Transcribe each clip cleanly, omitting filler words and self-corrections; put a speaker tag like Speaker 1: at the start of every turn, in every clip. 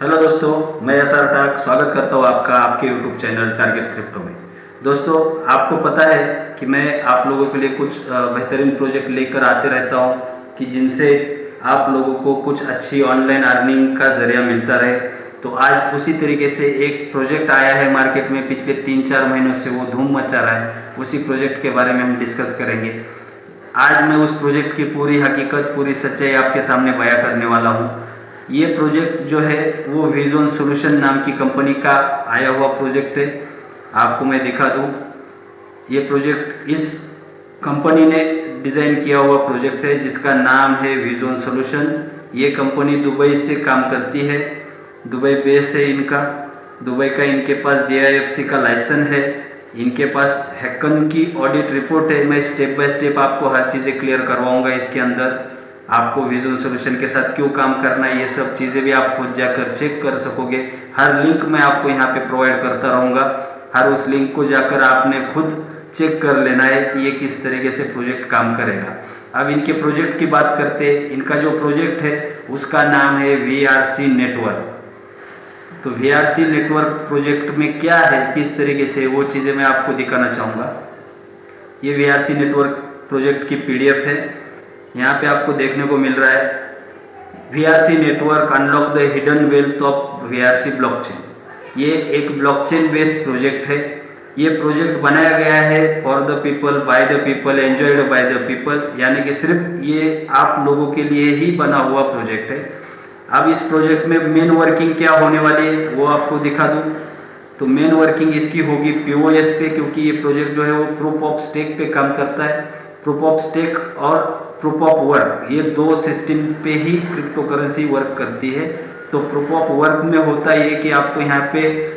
Speaker 1: Hello दोस्तों, मैं SR टाक स्वागत करता हूँ आपका आपके यूट्यूब चैनल टारगेट क्रिप्टो में। दोस्तों, आपको पता है कि मैं आप लोगों के लिए कुछ बेहतरीन प्रोजेक्ट लेकर आते रहता हूँ कि जिनसे आप लोगों को कुछ अच्छी ऑनलाइन अर्निंग का जरिया मिलता रहे। तो आज उसी तरीके से एक प्रोजेक्ट आया है मार्केट में, पिछले 3-4 महीनों से वो धूम मचा रहा है। उसी प्रोजेक्ट के बारे में हम डिस्कस करेंगे। आज मैं उस प्रोजेक्ट की पूरी हकीकत, पूरी सच्चाई आपके सामने बयां करने वाला हूँ। ये प्रोजेक्ट जो है वो विजन सॉल्यूशन नाम की कंपनी का आया हुआ प्रोजेक्ट है। आपको मैं दिखा दूँ, ये प्रोजेक्ट इस कंपनी ने डिज़ाइन किया हुआ प्रोजेक्ट है जिसका नाम है विजन सॉल्यूशन। ये कंपनी दुबई से काम करती है, दुबई बेस है इनका। दुबई का इनके पास DIFC का लाइसेंस है, इनके पास हैकन की ऑडिट रिपोर्ट है। मैं स्टेप बाय स्टेप आपको हर चीज़ें क्लियर करवाऊंगा इसके अंदर। आपको विजन सॉल्यूशन के साथ क्यों काम करना है, ये सब चीज़ें भी आप खुद जाकर चेक कर सकोगे। हर लिंक मैं आपको यहाँ पे प्रोवाइड करता रहूँगा। हर उस लिंक को जाकर आपने खुद चेक कर लेना है कि ये किस तरीके से प्रोजेक्ट काम करेगा। अब इनके प्रोजेक्ट की बात करते हैं। इनका जो प्रोजेक्ट है उसका नाम है VRC नेटवर्क। तो VRC नेटवर्क प्रोजेक्ट में क्या है, किस तरीके से, वो चीज़ें मैं आपको दिखाना चाहूँगा। ये VRC नेटवर्क प्रोजेक्ट की PDF है, यहाँ पे आपको देखने को मिल रहा है। VRC network unlock the hidden wealth of VRC blockchain. ये एक ब्लॉकचेन बेस्ड प्रोजेक्ट है। ये प्रोजेक्ट बनाया गया है for the people, by the people, enjoyed by the people, यानी कि सिर्फ ये आप लोगों के लिए ही बना हुआ प्रोजेक्ट है। अब इस प्रोजेक्ट में मेन वर्किंग क्या होने वाली है वो आपको दिखा दूँ। तो मेन वर्किंग इसकी होगी POS पे, क्योंकि ये प्रोजेक्ट जो है वो प्रूफ ऑफ स्टेक पे काम करता है। प्रूफ ऑफ स्टेक और प्रूफ ऑफ वर्क, ये दो सिस्टम पे ही क्रिप्टो करेंसी वर्क करती है। तो प्रूफ ऑफ वर्क में होता है कि आपको यहाँ पे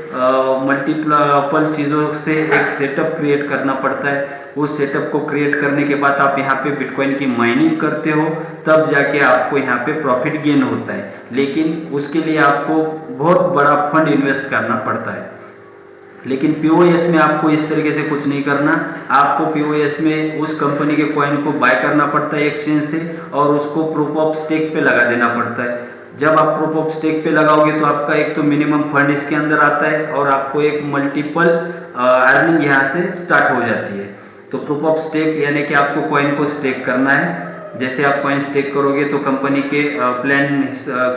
Speaker 1: मल्टीपल चीज़ों से एक सेटअप क्रिएट करना पड़ता है। उस सेटअप को क्रिएट करने के बाद आप यहाँ पे बिटकॉइन की माइनिंग करते हो, तब जाके आपको यहाँ पे प्रॉफिट गेन होता है। लेकिन उसके लिए आपको बहुत बड़ा फंड इन्वेस्ट करना पड़ता है। लेकिन POS में आपको इस तरीके से कुछ नहीं करना। आपको POS में उस कंपनी के कॉइन को बाय करना पड़ता है एक्सचेंज से, और उसको प्रूफ ऑफ स्टेक पे लगा देना पड़ता है। जब आप प्रूफ ऑफ स्टेक पे लगाओगे तो आपका एक तो मिनिमम फंड इसके अंदर आता है, और आपको एक मल्टीपल अर्निंग यहाँ से स्टार्ट हो जाती है। तो प्रूफ ऑफ स्टेक यानी कि आपको कॉइन को स्टेक करना है। जैसे आप कॉइन स्टेक करोगे तो कंपनी के प्लान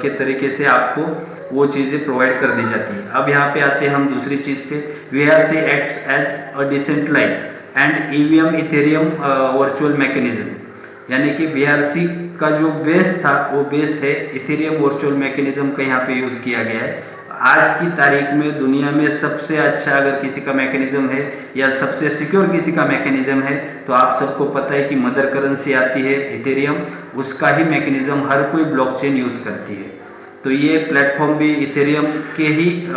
Speaker 1: के तरीके से आपको वो चीज़ें प्रोवाइड कर दी जाती है। अब यहाँ पे आते हैं हम दूसरी चीज़ पे। VRC acts as a decentralise and EVM Ethereum virtual mechanism, यानी कि VRC का जो बेस था वो बेस है इथेरियम वर्चुअल मैकेनिज्म का यहाँ पे यूज़ किया गया है। आज की तारीख में दुनिया में सबसे अच्छा अगर किसी का मैकेनिज्म है या सबसे सिक्योर किसी का मैकेनिज्म है तो आप सबको पता है कि मदर करेंसी आती है इथेरियम। उसका ही मैकेनिज्म हर कोई ब्लॉकचेन यूज़ करती है। तो ये प्लेटफॉर्म भी इथेरियम के ही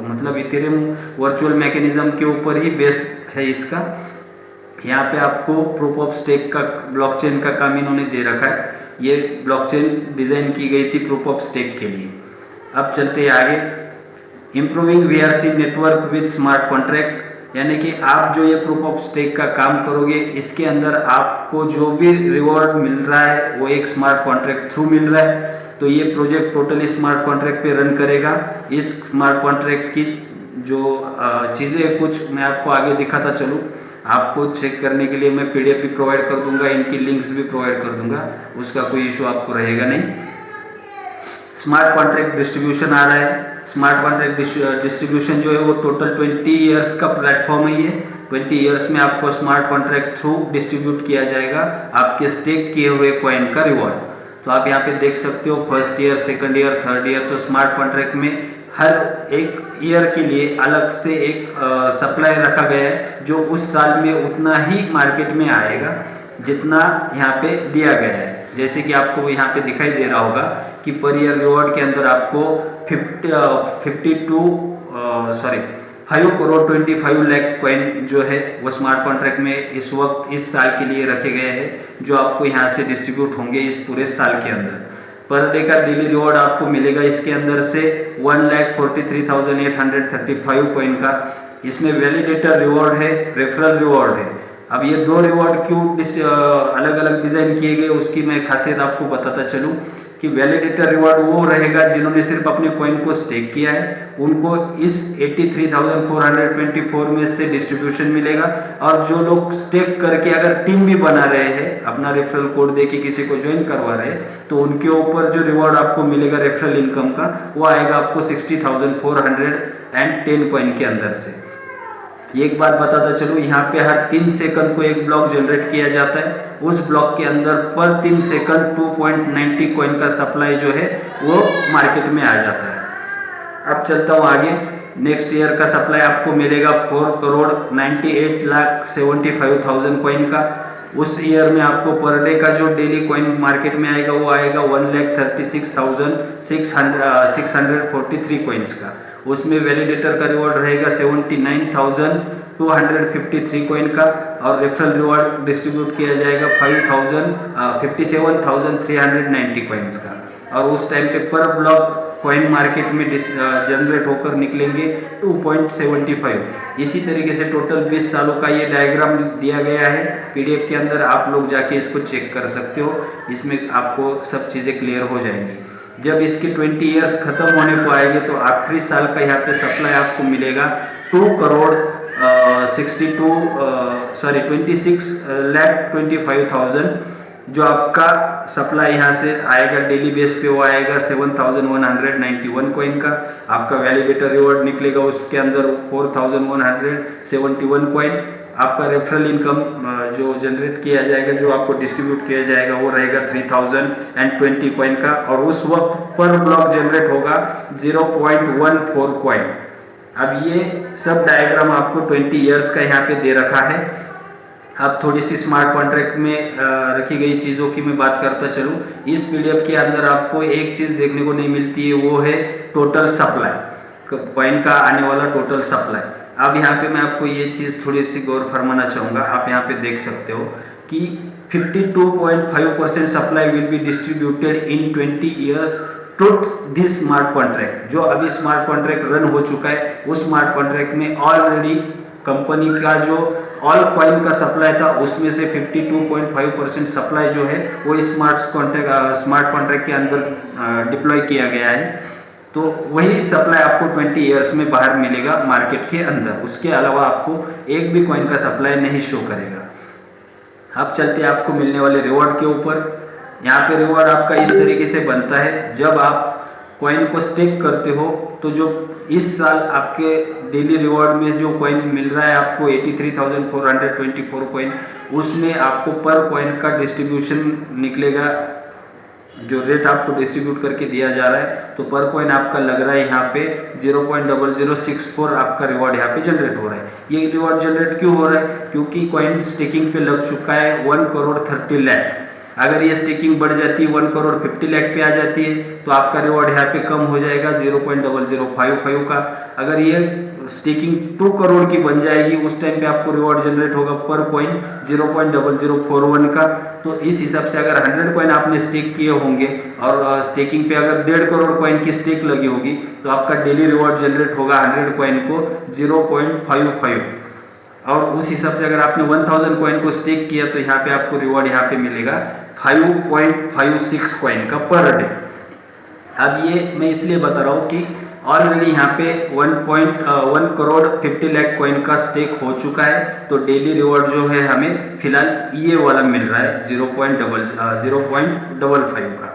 Speaker 1: मतलब इथेरियम वर्चुअल मैकेनिज्म के ऊपर ही बेस है इसका। यहाँ पे आपको प्रूफ ऑफ स्टेक का ब्लॉकचेन का काम इन्होंने दे रखा है। ये ब्लॉकचेन डिज़ाइन की गई थी प्रूफ ऑफ स्टेक के लिए। अब चलते हैं आगे। Improving VRC network with smart contract, यानी कि आप जो ये प्रूफ ऑफ स्टेक का काम करोगे इसके अंदर आपको जो भी रिवॉर्ड मिल रहा है वो एक स्मार्ट कॉन्ट्रैक्ट थ्रू मिल रहा है। तो ये प्रोजेक्ट टोटली स्मार्ट कॉन्ट्रैक्ट पे रन करेगा। इस स्मार्ट कॉन्ट्रैक्ट की जो चीज़ें कुछ मैं आपको आगे दिखाता चलूँ। आपको चेक करने के लिए मैं PDF भी प्रोवाइड कर दूंगा, इनकी लिंक्स भी प्रोवाइड कर दूंगा, उसका कोई इशू आपको रहेगा नहीं। स्मार्ट कॉन्ट्रैक्ट डिस्ट्रीब्यूशन आ रहा है। स्मार्ट कॉन्ट्रैक्ट डिस्ट्रीब्यूशन जो है वो टोटल 20 ईयर्स का प्लेटफॉर्म है। ये 20 ईयर्स में आपको स्मार्ट कॉन्ट्रैक्ट थ्रू डिस्ट्रीब्यूट किया जाएगा आपके स्टेक किए हुए कॉइन का रिवॉर्ड। तो आप यहाँ पे देख सकते हो first year, second year, third year. तो स्मार्ट कॉन्ट्रैक्ट में हर एक ईयर के लिए अलग से एक सप्लाई रखा गया है जो उस साल में उतना ही मार्केट में आएगा जितना यहाँ पे दिया गया है। जैसे कि आपको यहाँ पे दिखाई दे रहा होगा कि पर ईयर रिवॉर्ड के अंदर आपको 5 करोड़ 25 लाख कॉइन जो है वो स्मार्ट कॉन्ट्रैक्ट में इस वक्त इस साल के लिए रखे गए हैं, जो आपको यहाँ से डिस्ट्रीब्यूट होंगे इस पूरे साल के अंदर। पर डे का डेली रिवॉर्ड आपको मिलेगा इसके अंदर से 1,43,835 कॉइन का। इसमें वैलिडेटर रिवॉर्ड है, रेफरल रिवॉर्ड है। अब ये दो रिवॉर्ड क्यों अलग अलग डिज़ाइन किए गए उसकी मैं खासियत आपको बताता चलूँ। कि वैलिडेटर रिवॉर्ड वो रहेगा जिन्होंने सिर्फ अपने कॉइन को स्टेक किया है, उनको इस 83,424 में से डिस्ट्रीब्यूशन मिलेगा। और जो लोग स्टेक करके अगर टीम भी बना रहे हैं, अपना रेफरल कोड देके किसी को ज्वाइन करवा रहे हैं, तो उनके ऊपर जो रिवॉर्ड आपको मिलेगा रेफरल इनकम का, वो आएगा आपको 60,410 कॉइन के अंदर से। एक बात बताता चलो, यहाँ पे हर 3 सेकंड को एक ब्लॉक जनरेट किया जाता है। उस ब्लॉक के अंदर पर 3 सेकंड 2.90 कॉइन का सप्लाई जो है वो मार्केट में आ जाता है। अब चलता हूँ आगे। नेक्स्ट ईयर का सप्लाई आपको मिलेगा 4,98,75,000 कॉइन का। उस ईयर में आपको पर डे का जो डेली कॉइन मार्केट में आएगा वो आएगा 1,36,643 कॉइन्स का। उसमें वैलिडेटर का रिवॉर्ड रहेगा 79,253 कॉइन का, और रेफरल रिवॉर्ड डिस्ट्रीब्यूट किया जाएगा 57,390 कॉइन्स का। और उस टाइम पे पर ब्लॉक कॉइन मार्केट में जनरेट होकर निकलेंगे 2.75। इसी तरीके से टोटल 20 सालों का ये डायग्राम दिया गया है पीडीएफ के अंदर, आप लोग जाके इसको चेक कर सकते हो। इसमें आपको सब चीज़ें क्लियर हो जाएंगी। जब इसके 20 ईयर्स खत्म होने को आएंगे तो आखिरी साल का यहाँ पे सप्लाई आपको मिलेगा 26,25,000, जो आपका सप्लाई यहाँ से आएगा डेली बेस पे, वो आएगा 7,191 कॉइन का। आपका वैलिडेटर रिवॉर्ड निकलेगा उसके अंदर 4,171 कॉइन। आपका रेफरल इनकम जो जनरेट किया जाएगा, जो आपको डिस्ट्रीब्यूट किया जाएगा, वो रहेगा 3,020 कॉइन का। और उस वक्त पर ब्लॉक जनरेट होगा 0.14 कॉइन। अब ये सब डायग्राम आपको 20 ईयर्स का यहाँ पे दे रखा है। अब थोड़ी सी स्मार्ट कॉन्ट्रैक्ट में रखी गई चीज़ों की मैं बात करता चलूँ। इस पीडीएफ के अंदर आपको एक चीज़ देखने को नहीं मिलती है, वो है टोटल सप्लाई, कॉइन का आने वाला टोटल सप्लाई। अब यहाँ पे मैं आपको ये चीज़ थोड़ी सी गौर फरमाना चाहूँगा। आप यहाँ पे देख सकते हो कि 52.5% supply will be distributed in 20 years to this smart contract. जो अभी स्मार्ट कॉन्ट्रैक्ट रन हो चुका है, उस स्मार्ट कॉन्ट्रैक्ट में ऑलरेडी कंपनी का जो ऑल कॉइन का सप्लाई था, उसमें से 52.5% सप्लाई जो है वो स्मार्ट कॉन्ट्रैक्ट के अंदर डिप्लॉय किया गया है। तो वही सप्लाई आपको 20 ईयर्स में बाहर मिलेगा मार्केट के अंदर। उसके अलावा आपको एक भी कॉइन का सप्लाई नहीं शो करेगा। अब चलते हैं आपको मिलने वाले रिवॉर्ड के ऊपर। यहाँ पे रिवॉर्ड आपका इस तरीके से बनता है, जब आप कॉइन को स्टेक करते हो तो जो इस साल आपके डेली रिवॉर्ड में जो कॉइन मिल रहा है आपको 83,424 कॉइन, उसमें आपको पर कॉइन का डिस्ट्रीब्यूशन निकलेगा। जो रेट आपको डिस्ट्रीब्यूट करके दिया जा रहा है, तो पर कॉइन आपका लग रहा है यहाँ पे 0.0064 आपका रिवॉर्ड यहाँ पे जनरेट हो रहा है। ये रिवॉर्ड जनरेट क्यों हो रहा है? क्योंकि कॉइन स्टेकिंग पे लग चुका है 1,30 लाख। अगर ये स्टेकिंग बढ़ जाती है 1,50 लाख पे आ जाती है, तो आपका रिवॉर्ड यहाँ पे कम हो जाएगा 0.0055 का। अगर ये स्टेकिंग 2 करोड़ की बन जाएगी, उस टाइम पे आपको रिवॉर्ड जनरेट होगा पर कॉइन 0.0041 का। तो इस हिसाब से अगर 100 कॉइन आपने स्टेक किए होंगे और स्टेकिंग पे अगर 1.5 करोड़ कॉइन की स्टेक लगी होगी, तो आपका डेली रिवॉर्ड जनरेट होगा 100 कॉइन को 0.55। और उस हिसाब से अगर आपने 1000 कॉइन को स्टेक किया, तो यहाँ पे आपको रिवॉर्ड यहाँ पे मिलेगा 5.56 कॉइन का पर डे। अब ये मैं इसलिए बता रहा हूँ कि ऑलरेडी यहाँ पे 1 करोड़ 50 लाख कॉइन का स्टेक हो चुका है, तो डेली रिवॉर्ड जो है हमें फिलहाल ये वाला मिल रहा है 0.55 का।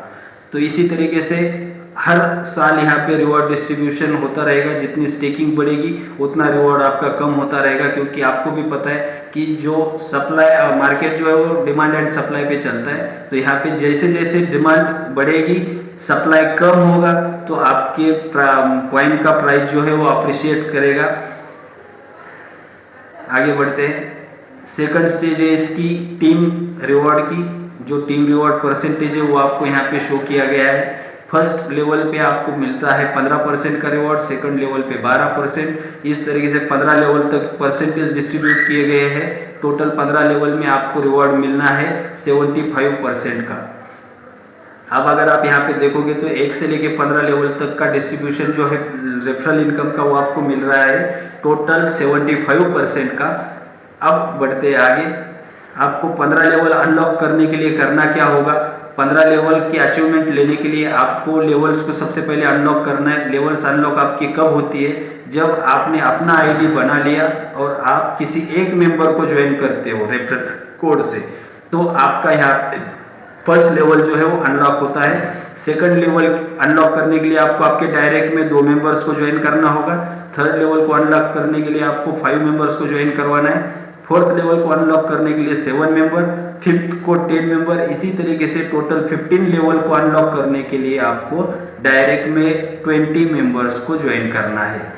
Speaker 1: तो इसी तरीके से हर साल यहाँ पे रिवॉर्ड डिस्ट्रीब्यूशन होता रहेगा। जितनी स्टेकिंग बढ़ेगी उतना रिवॉर्ड आपका कम होता रहेगा, क्योंकि आपको भी पता है कि जो सप्लाई मार्केट जो है वो डिमांड एंड सप्लाई पे चलता है। तो यहाँ पे जैसे जैसे डिमांड बढ़ेगी, सप्लाई कम होगा, तो आपके कॉइन का प्राइस जो है वो अप्रिशिएट करेगा। आगे बढ़ते हैं। सेकंड स्टेज है इसकी टीम रिवॉर्ड की। जो टीम रिवॉर्ड परसेंटेज है वो आपको यहाँ पे शो किया गया है। फर्स्ट लेवल पे आपको मिलता है 15% का रिवॉर्ड, सेकंड लेवल पे 12%। इस तरीके से 15 लेवल तक परसेंटेज डिस्ट्रीब्यूट किए गए हैं। टोटल 15 लेवल में आपको रिवॉर्ड मिलना है 75% का। अब अगर आप यहाँ पे देखोगे तो 1 से लेके 15 लेवल तक का डिस्ट्रीब्यूशन जो है रेफरल इनकम का, वो आपको मिल रहा है टोटल 75% का। अब बढ़ते हैं आगे। आपको 15 लेवल अनलॉक करने के लिए करना क्या होगा? 15 लेवल की अचीवमेंट लेने के लिए आपको लेवल्स को सबसे पहले अनलॉक करना है। लेवल्स अनलॉक आपकी कब होती है? जब आपने अपना आईडी बना लिया और आप किसी एक मेंबर को ज्वाइन करते हो रेफरल कोड से, तो आपका यहाँ पे फर्स्ट लेवल जो है वो अनलॉक होता है। सेकंड लेवल अनलॉक करने के लिए आपको आपके डायरेक्ट में 2 मेंबर्स को ज्वाइन करना होगा। थर्ड लेवल को अनलॉक करने के लिए आपको 5 मेंबर्स को ज्वाइन करवाना है। फोर्थ लेवल को अनलॉक करने के लिए 7 मेंबर, फिफ्थ को 10 मेंबर, इसी तरीके से टोटल 15 लेवल को अनलॉक करने के लिए आपको डायरेक्ट में 20 मेंबर्स को ज्वाइन करना है।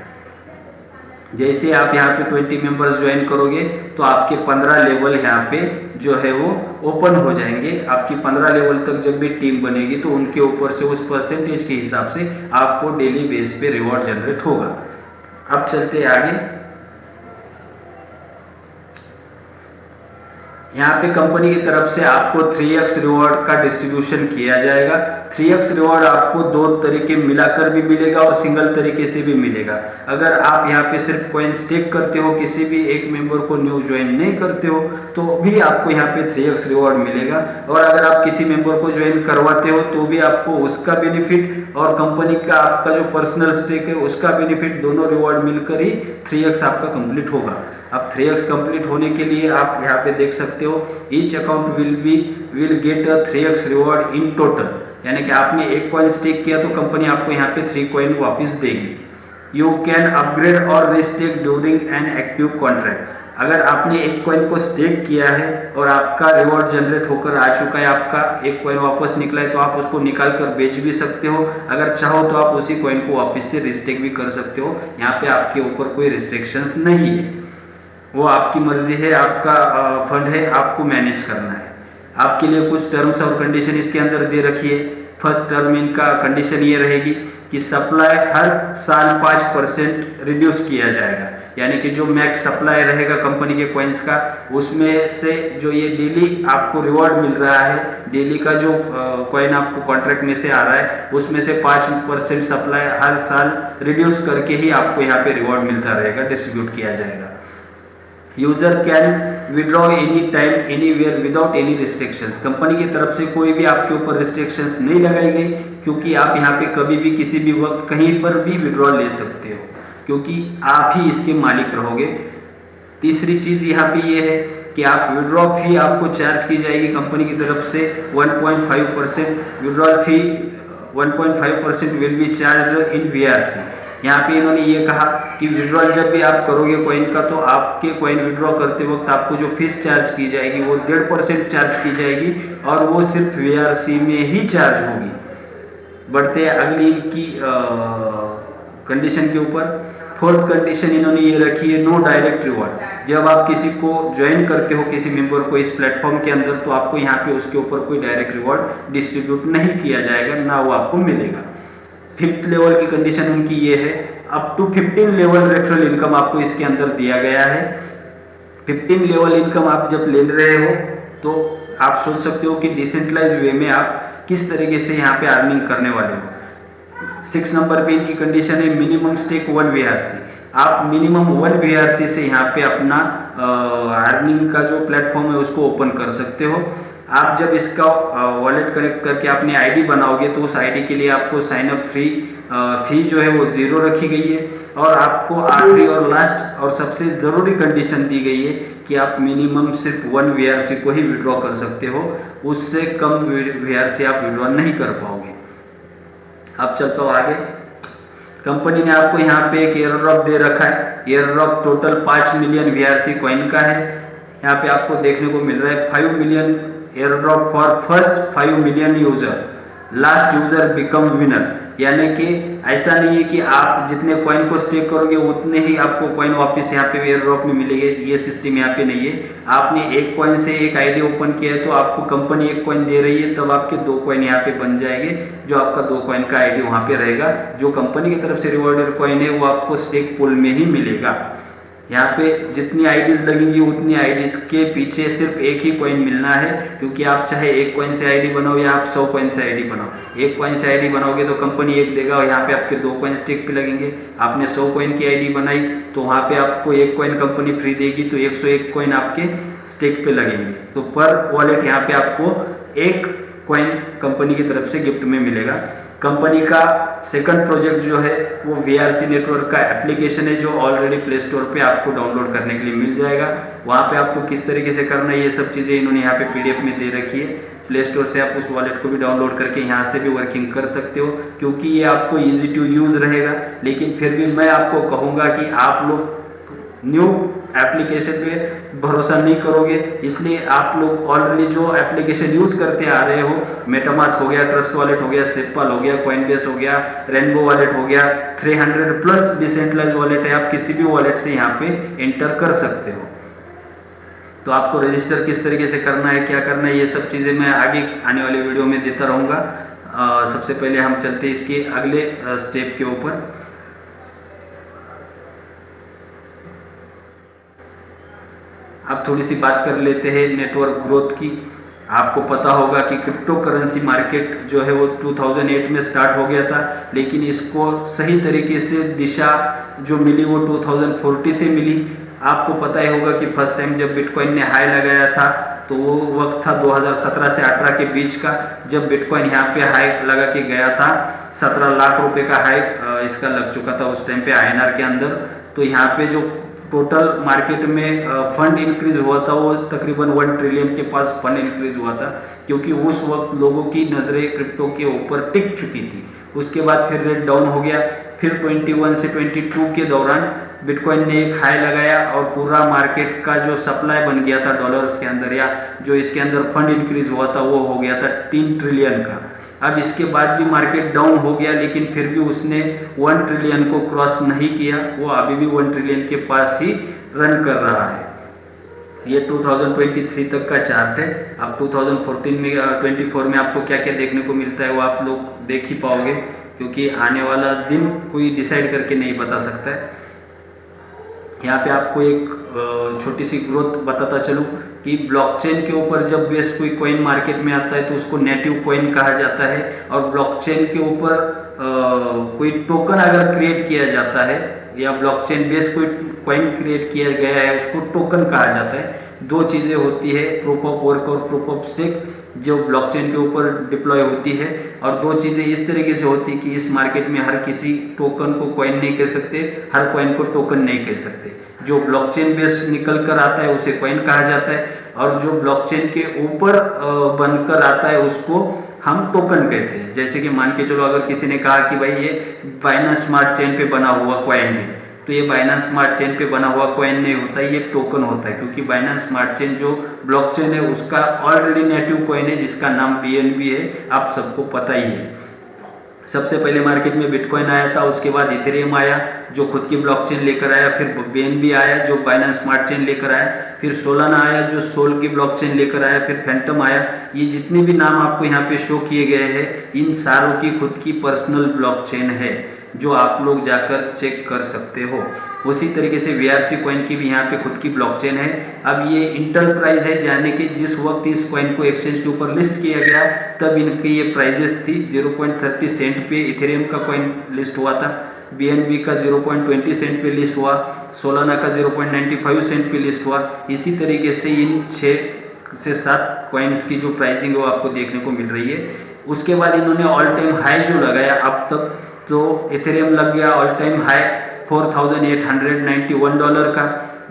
Speaker 1: जैसे आप यहाँ पे 20 मेंबर्स ज्वाइन करोगे तो आपके 15 लेवल यहाँ पे जो है वो ओपन हो जाएंगे। आपकी 15 लेवल तक जब भी टीम बनेगी तो उनके ऊपर से उस परसेंटेज के हिसाब से आपको डेली बेस पे रिवॉर्ड जनरेट होगा। अब चलते हैं आगे। यहाँ पे कंपनी की तरफ से आपको 3x रिवॉर्ड का डिस्ट्रीब्यूशन किया जाएगा। 3x रिवॉर्ड आपको 2 तरीके मिलाकर भी मिलेगा और सिंगल तरीके से भी मिलेगा। अगर आप यहाँ पे सिर्फ कॉइन स्टेक करते हो, किसी भी एक मेंबर को न्यू ज्वाइन नहीं करते हो, तो भी आपको यहाँ पे 3x रिवॉर्ड मिलेगा। और अगर आप किसी मेंबर को ज्वाइन करवाते हो तो भी आपको उसका बेनिफिट और कंपनी का आपका जो पर्सनल स्टेक है उसका बेनिफिट, दोनों रिवॉर्ड मिलकर ही 3x आपका कंप्लीट होगा। अब 3x कंप्लीट होने के लिए आप यहाँ पे देख सकते हो, each account will get a 3x reward in total, यानी कि आपने 1 कॉइन स्टेक किया तो कंपनी आपको यहाँ पे 3 कॉइन वापस देगी। यू कैन अपग्रेड और रिस्टेक ड्यूरिंग एन एक्टिव कॉन्ट्रैक्ट। अगर आपने 1 कॉइन को स्टेक किया है और आपका रिवॉर्ड जनरेट होकर आ चुका है, आपका 1 कॉइन वापस निकला है, तो आप उसको निकाल कर बेच भी सकते हो। अगर चाहो तो आप उसी कॉइन को वापस से रिस्टेक भी कर सकते हो। यहाँ पे आपके ऊपर कोई रिस्ट्रिक्शंस नहीं है, वो आपकी मर्जी है, आपका फंड है, आपको मैनेज करना है। आपके लिए कुछ टर्म्स और कंडीशन इसके अंदर दे रखी है। फर्स्ट टर्म इनका कंडीशन ये रहेगी कि सप्लाई हर साल 5% रिड्यूस किया जाएगा, यानी कि जो मैक्स सप्लाई रहेगा कंपनी के कॉइन्स का, उसमें से जो ये डेली आपको रिवॉर्ड मिल रहा है, डेली का जो कॉइन आपको कॉन्ट्रैक्ट में से आ रहा है, उसमें से 5% सप्लाई हर साल रिड्यूस करके ही आपको यहाँ पे रिवॉर्ड मिलता रहेगा, डिस्ट्रीब्यूट किया जाएगा। User can withdraw any time anywhere without any restrictions. Company की तरफ से कोई भी आपके ऊपर रिस्ट्रिक्शंस नहीं लगाई गई, क्योंकि आप यहाँ पे कभी भी किसी भी वक्त कहीं पर भी विड्रॉ ले सकते हो, क्योंकि आप ही इसके मालिक रहोगे। तीसरी चीज यहाँ पे ये है कि आप विड्रॉ फी आपको चार्ज की जाएगी कंपनी की तरफ से 1.5%। Withdrawal fee 1.5% will be charge in VRC। यहाँ पे इन्होंने ये कहा कि विड्रॉल जब भी आप करोगे कॉइन का, तो आपके कॉइन विड्रॉ करते वक्त आपको जो फीस चार्ज की जाएगी वो 1.5% चार्ज की जाएगी, और वो सिर्फ VRC में ही चार्ज होगी। बढ़ते अगली इनकी कंडीशन के ऊपर। फोर्थ कंडीशन इन्होंने ये रखी है, नो डायरेक्ट रिवॉर्ड। जब आप किसी को ज्वाइन करते हो, किसी मेंबर को इस प्लेटफॉर्म के अंदर, तो आपको यहाँ पे उसके ऊपर कोई डायरेक्ट रिवॉर्ड डिस्ट्रीब्यूट नहीं किया जाएगा, ना वो आपको मिलेगा। 5th लेवल की कंडीशन उनकी ये है, up to 15 level referral income आपको इसके अंदर दिया गया है। 15 लेवल इनकम आप जब ले रहे हो तो आप सोच सकते हो कि डिसेंट्रलाइज वे में आप किस तरीके से यहाँ पे अर्निंग करने वाले हो। 6 नंबर पे इनकी कंडीशन है, मिनिमम स्टेक 1 VRC। आप मिनिमम 1 VRC से यहाँ पे अपना अर्निंग का जो प्लेटफॉर्म है उसको ओपन कर सकते हो। आप जब इसका वॉलेट कनेक्ट करके अपनी आईडी बनाओगे तो उस आईडी के लिए आपको साइन अप फी जो है वो 0 रखी गई है, और आपको आखिरी और लास्ट और सबसे ज़रूरी कंडीशन दी गई है कि आप मिनिमम सिर्फ 1 VRC को ही विड्रॉ कर सकते हो, उससे कम VRC आप विड्रॉ नहीं कर पाओगे। अब चलता हूँ आगे। कंपनी ने आपको यहाँ पे एक एयर ड्रॉप दे रखा है। Air drop total 5 million VRC coin का है। यहाँ पे आपको देखने को मिल रहा है 5 million air drop for first 5 million user, last user become winner. यानी कि ऐसा नहीं है कि आप जितने कॉइन को स्टेक करोगे उतने ही आपको कॉइन वापस यहाँ पे एयर ड्रॉप में मिलेंगे, ये सिस्टम यहाँ पे नहीं है। आपने 1 कॉइन से एक आईडी ओपन किया है तो आपको कंपनी 1 कॉइन दे रही है, तब आपके 2 कॉइन यहाँ पे बन जाएंगे, जो आपका 2 कॉइन का आईडी वहाँ पे रहेगा। जो कंपनी की तरफ से रिवॉर्डेड कॉइन है वो आपको स्टेक पूल में ही मिलेगा। यहाँ पे जितनी आईडीज लगेंगी उतनी आईडीज के पीछे सिर्फ एक ही कॉइन मिलना है, क्योंकि आप चाहे 1 कॉइन से आईडी बनाओ या आप 100 कॉइन से आईडी बनाओ। 1 कॉइन से आईडी बनाओगे तो कंपनी 1 देगा और यहाँ पे आपके 2 कॉइन स्टेक पे लगेंगे। आपने 100 कॉइन की आईडी बनाई तो वहाँ पे आपको 1 कॉइन कंपनी फ्री देगी, तो 101 कॉइन आपके स्टेक पे लगेंगे। तो पर वॉलेट यहाँ पे आपको 1 कॉइन कंपनी की तरफ से गिफ्ट में मिलेगा। कंपनी का सेकंड प्रोजेक्ट जो है वो VRC नेटवर्क का एप्लीकेशन है, जो ऑलरेडी प्ले स्टोर पे आपको डाउनलोड करने के लिए मिल जाएगा। वहाँ पे आपको किस तरीके से करना है ये सब चीज़ें इन्होंने यहाँ पे PDF में दे रखी है। प्ले स्टोर से आप उस वॉलेट को भी डाउनलोड करके यहाँ से भी वर्किंग कर सकते हो, क्योंकि ये आपको ईजी टू यूज़ रहेगा। लेकिन फिर भी मैं आपको कहूँगा कि आप लोग न्यू एप्लीकेशन पे भरोसा नहीं करोगे, इसलिए आप लोग ऑलरेडी जो एप्लीकेशन यूज़ करते आ रहे हो, मेटामास्क हो गया, ट्रस्ट वॉलेट हो गया, सेपल हो गया, कॉइनबेस हो गया, रेनबो वॉलेट हो गया, 300 प्लस डिसेंट्रलाइज वॉलेट है, आप किसी भी वॉलेट से यहाँ पे एंटर कर सकते हो। तो आपको रजिस्टर किस तरीके से करना है, क्या करना है, ये सब चीज़ें मैं आगे आने वाले वीडियो में देता रहूँगा। सबसे पहले हम चलते हैं इसके अगले स्टेप के ऊपर। अब थोड़ी सी बात कर लेते हैं नेटवर्क ग्रोथ की। आपको पता होगा कि क्रिप्टो करेंसी मार्केट जो है वो 2008 में स्टार्ट हो गया था, लेकिन इसको सही तरीके से दिशा जो मिली वो 2040 से मिली। आपको पता ही होगा कि फर्स्ट टाइम जब बिटकॉइन ने हाई लगाया था तो वो वक्त था 2017 से 18 के बीच का, जब बिटकॉइन यहाँ पे हाई लगा के गया था। 17 लाख रुपए का हाई इसका लग चुका था उस टाइम पे INR के अंदर। तो यहाँ पे जो टोटल मार्केट में फंड इंक्रीज हुआ था वो तकरीबन 1 ट्रिलियन के पास फंड इंक्रीज हुआ था, क्योंकि उस वक्त लोगों की नज़रें क्रिप्टो के ऊपर टिक चुकी थी। उसके बाद फिर रेट डाउन हो गया, फिर 21 से 22 के दौरान बिटकॉइन ने एक हाई लगाया और पूरा मार्केट का जो सप्लाई बन गया था डॉलर्स के अंदर, या जो इसके अंदर फंड इंक्रीज हुआ था वो हो गया था 3 ट्रिलियन का। अब इसके बाद भी मार्केट डाउन हो गया, लेकिन फिर भी उसने 1 ट्रिलियन को क्रॉस नहीं किया, वो अभी भी 1 ट्रिलियन के पास ही रन कर रहा है। ये 2023 तक का चार्ट है। अब 2014 में 24 में आपको क्या क्या देखने को मिलता है वो आप लोग देख ही पाओगे, क्योंकि आने वाला दिन कोई डिसाइड करके नहीं बता सकता है। यहाँ पे आपको एक छोटी सी ग्रोथ बताता चलूँ कि ब्लॉकचेन के ऊपर जब बेस कोई कॉइन मार्केट में आता है तो उसको नेटिव कॉइन कहा जाता है, और ब्लॉकचेन के ऊपर कोई टोकन अगर क्रिएट किया जाता है या ब्लॉकचेन बेस कोई कॉइन क्रिएट किया गया है उसको टोकन कहा जाता है। दो चीज़ें होती है, प्रूफ ऑफ वर्क और प्रूफ ऑफ स्टेक, जो ब्लॉकचेन के ऊपर डिप्लॉय होती है। और दो चीज़ें इस तरीके से होती है कि इस मार्केट में हर किसी टोकन को कॉइन नहीं कह सकते, हर कॉइन को टोकन नहीं कह सकते। जो ब्लॉकचेन बेस निकल कर आता है उसे कॉइन कहा जाता है, और जो ब्लॉकचेन के ऊपर बनकर आता है उसको हम टोकन कहते हैं। जैसे कि मान के चलो अगर किसी ने कहा कि भाई ये बाइनेंस स्मार्ट चेन पे बना हुआ कॉइन है, तो ये बाइनेंस स्मार्ट चेन पे बना हुआ कॉइन नहीं होता, ये टोकन होता है, क्योंकि बाइनेंस स्मार्ट चेन जो ब्लॉकचेन है उसका ऑलरेडी नेटिव कॉइन है जिसका नाम BNB है, आप सबको पता ही है। सबसे पहले मार्केट में बिटकॉइन आया था, उसके बाद इथेरियम आया जो खुद की ब्लॉकचेन लेकर आया, फिर BNB आया जो बाइनेंस स्मार्ट चेन लेकर आया, फिर सोलाना आया जो सोल की ब्लॉकचेन लेकर आया, फिर फैंटम आया। ये जितने भी नाम आपको यहाँ पे शो किए गए हैं इन सारों की खुद की पर्सनल ब्लॉकचेन है, जो आप लोग जाकर चेक कर सकते हो। उसी तरीके से VRC कॉइन की भी यहाँ पे खुद की ब्लॉकचेन है। अब ये इंटर प्राइस है, यानी कि जिस वक्त इस कॉइन को एक्सचेंज के ऊपर लिस्ट किया गया तब इनकी ये प्राइजेस थी। 0.30 सेंट पे इथेरियम का कॉइन लिस्ट हुआ था, BNB का 0.20 सेंट पे लिस्ट हुआ, सोलाना का 0.95 सेंट पे लिस्ट हुआ। इसी तरीके से इन 6 से 7 कॉइन्स की जो प्राइसिंग है वो आपको देखने को मिल रही है। उसके बाद इन्होंने ऑल टाइम हाई जो लगाया अब तक, तो इथेरियम लग गया ऑल टाइम हाई $4,891 का,